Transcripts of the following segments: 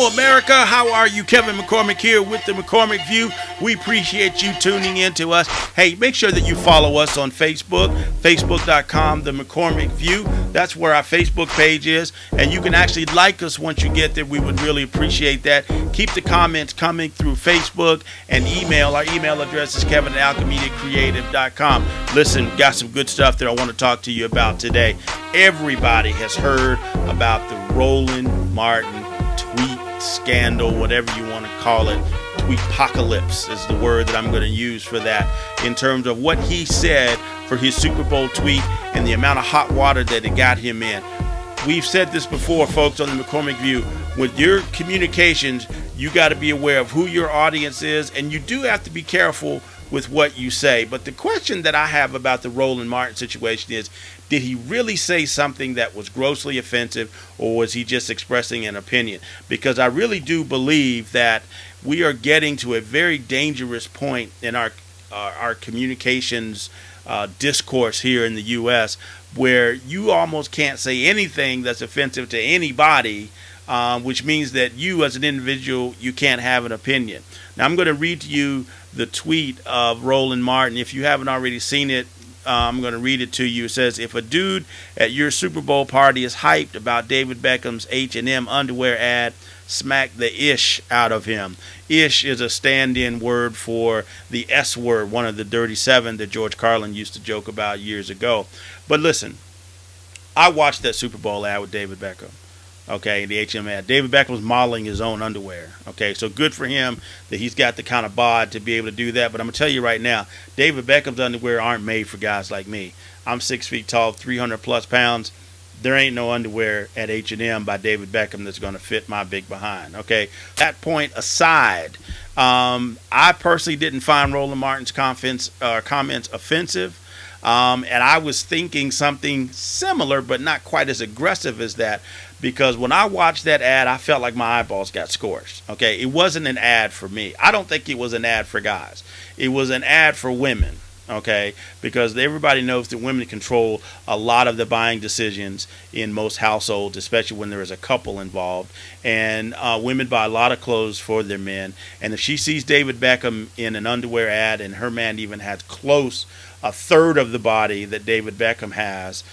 Hello, America. How are you? Kevin McCormick here with the McCormick View. We appreciate you tuning in to us. Hey, make sure that you follow us on Facebook, facebook.com, the McCormick View. That's where our Facebook page is. And you can actually like us once you get there. We would really appreciate that. Keep the comments coming through Facebook and email. Our email address is kevin@alchemediacreative.com. Listen, got some good stuff that I want to talk to you about today. Everybody has heard about the Roland Martin tweet scandal, whatever you want to call it. Tweetpocalypse is the word that I'm going to use for that, in terms of what he said for his Super Bowl tweet and the amount of hot water that it got him in. We've said this before, folks, on the McCormick View. With your communications, you got to be aware of who your audience is, and you do have to be careful with what you say. But the question that I have about the Roland Martin situation is, did he really say something that was grossly offensive, or was he just expressing an opinion? Because I really do believe that we are getting to a very dangerous point in our communications discourse here in the U.S., where you almost can't say anything that's offensive to anybody, which means that you as an individual, you can't have an opinion. Now, I'm going to read to you the tweet of Roland Martin. If you haven't already seen it, I'm going to read it to you. It says, if a dude at your Super Bowl party is hyped about David Beckham's H&M underwear ad, smack the ish out of him. Ish is a stand-in word for the S word, one of the dirty seven that George Carlin used to joke about years ago. But listen, I watched that Super Bowl ad with David Beckham. Okay, the H&M ad. David Beckham was modeling his own underwear. Okay, so good for him that he's got the kind of bod to be able to do that. But I'm going to tell you right now, David Beckham's underwear aren't made for guys like me. I'm 6 feet tall, 300 plus pounds. There ain't no underwear at H&M by David Beckham that's going to fit my big behind. Okay, that point aside, I personally didn't find Roland Martin's comments offensive. And I was thinking something similar, but not quite as aggressive as that, because when I watched that ad, I felt like my eyeballs got scorched. Okay, it wasn't an ad for me. I don't think it was an ad for guys. It was an ad for women. Okay, because everybody knows that women control a lot of the buying decisions in most households, especially when there is a couple involved. And women buy a lot of clothes for their men. And if she sees David Beckham in an underwear ad, and her man even has close a third of the body that David Beckham has,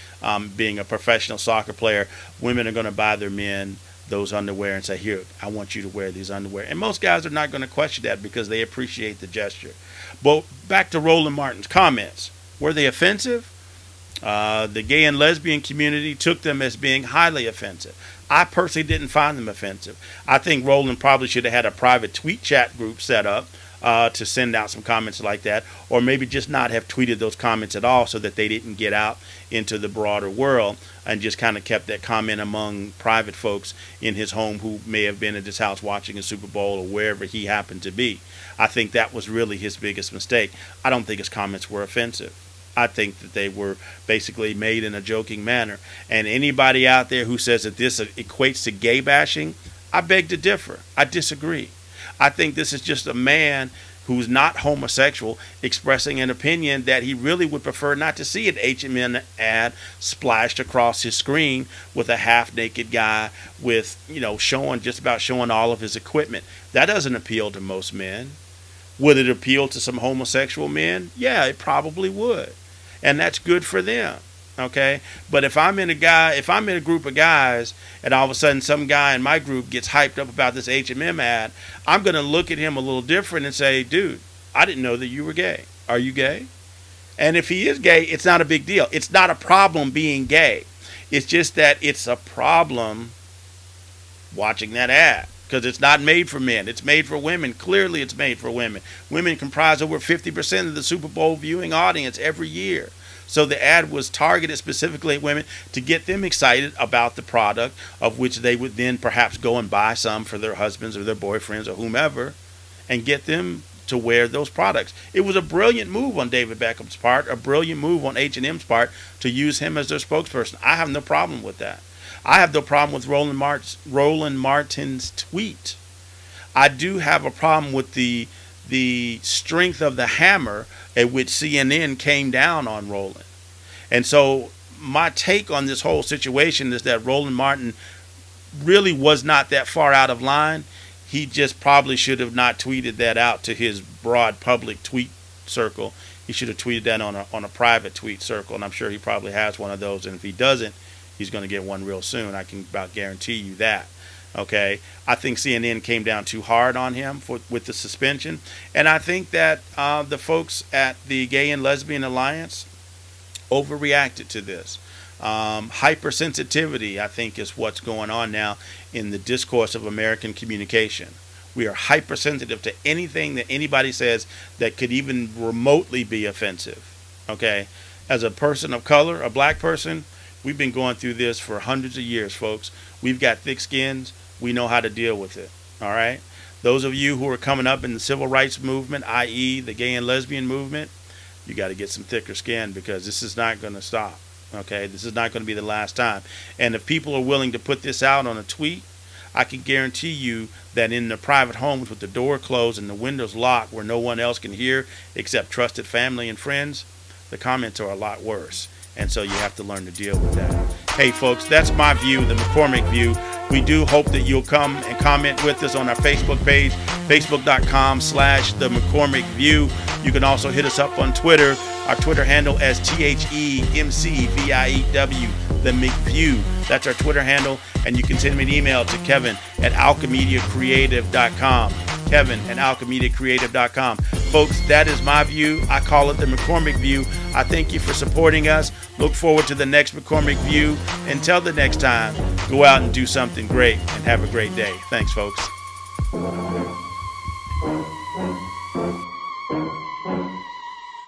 being a professional soccer player, women are going to buy their men those underwear and say, here, I want you to wear these underwear. And most guys are not going to question that because they appreciate the gesture. But back to Roland Martin's comments. Were they offensive? The gay and lesbian community took them as being highly offensive. I personally didn't find them offensive. I think Roland probably should have had a private tweet chat group set up to send out some comments like that, or maybe just not have tweeted those comments at all so that they didn't get out into the broader world, and just kind of kept that comment among private folks in his home who may have been at his house watching a Super Bowl or wherever he happened to be. I think that was really his biggest mistake. I don't think his comments were offensive. I think that they were basically made in a joking manner. And anybody out there who says that this equates to gay bashing, I beg to differ. I disagree. I think this is just a man who's not homosexual expressing an opinion that he really would prefer not to see an H&M ad splashed across his screen with a half-naked guy with, showing all of his equipment. That doesn't appeal to most men. Would it appeal to some homosexual men? Yeah, it probably would. And that's good for them. Okay, but if I'm in a group of guys, and all of a sudden some guy in my group gets hyped up about this H&M ad, I'm going to look at him a little different and say, dude, I didn't know that you were gay. Are you gay? And if he is gay, it's not a big deal. It's not a problem being gay. It's just that it's a problem watching that ad, because it's not made for men. It's made for women. Clearly, it's made for women. Women comprise over 50% of the Super Bowl viewing audience every year. So the ad was targeted specifically at women to get them excited about the product, of which they would then perhaps go and buy some for their husbands or their boyfriends or whomever, and get them to wear those products. It was a brilliant move on David Beckham's part, a brilliant move on H&M's part to use him as their spokesperson. I have no problem with that. I have no problem with Roland Martin's tweet. I do have a problem with the strength of the hammer at which CNN came down on Roland. And so my take on this whole situation is that Roland Martin really was not that far out of line. He just probably should have not tweeted that out to his broad public tweet circle. He should have tweeted that on a private tweet circle, and I'm sure he probably has one of those. And if he doesn't, he's going to get one real soon. I can about guarantee you that. Okay, I think CNN came down too hard on him with the suspension, and I think that the folks at the Gay and Lesbian Alliance overreacted to this. Hypersensitivity, I think, is what's going on now in the discourse of American communication. We are hypersensitive to anything that anybody says that could even remotely be offensive. Okay, as a person of color, a black person, we've been going through this for hundreds of years, folks. We've got thick skins. We know how to deal with it. All right. Those of you who are coming up in the civil rights movement, i.e. the gay and lesbian movement, you got to get some thicker skin, because this is not going to stop. Okay, this is not going to be the last time. And if people are willing to put this out on a tweet, I can guarantee you that in the private homes with the door closed and the windows locked where no one else can hear except trusted family and friends, the comments are a lot worse. And so you have to learn to deal with that. Hey, folks, that's my view, the McCormick View. We do hope that you'll come and comment with us on our Facebook page, facebook.com/the McCormick View. You can also hit us up on Twitter. Our Twitter handle as THEMCVIEW, the McView. That's our Twitter handle. And you can send me an email to Kevin@alchemediacreative.com. Kevin@alchemediacreative.com. Folks, that is my view. I call it the McCormick View. I thank you for supporting us. Look forward to the next McCormick View. Until the next time, go out and do something great and have a great day. Thanks, folks.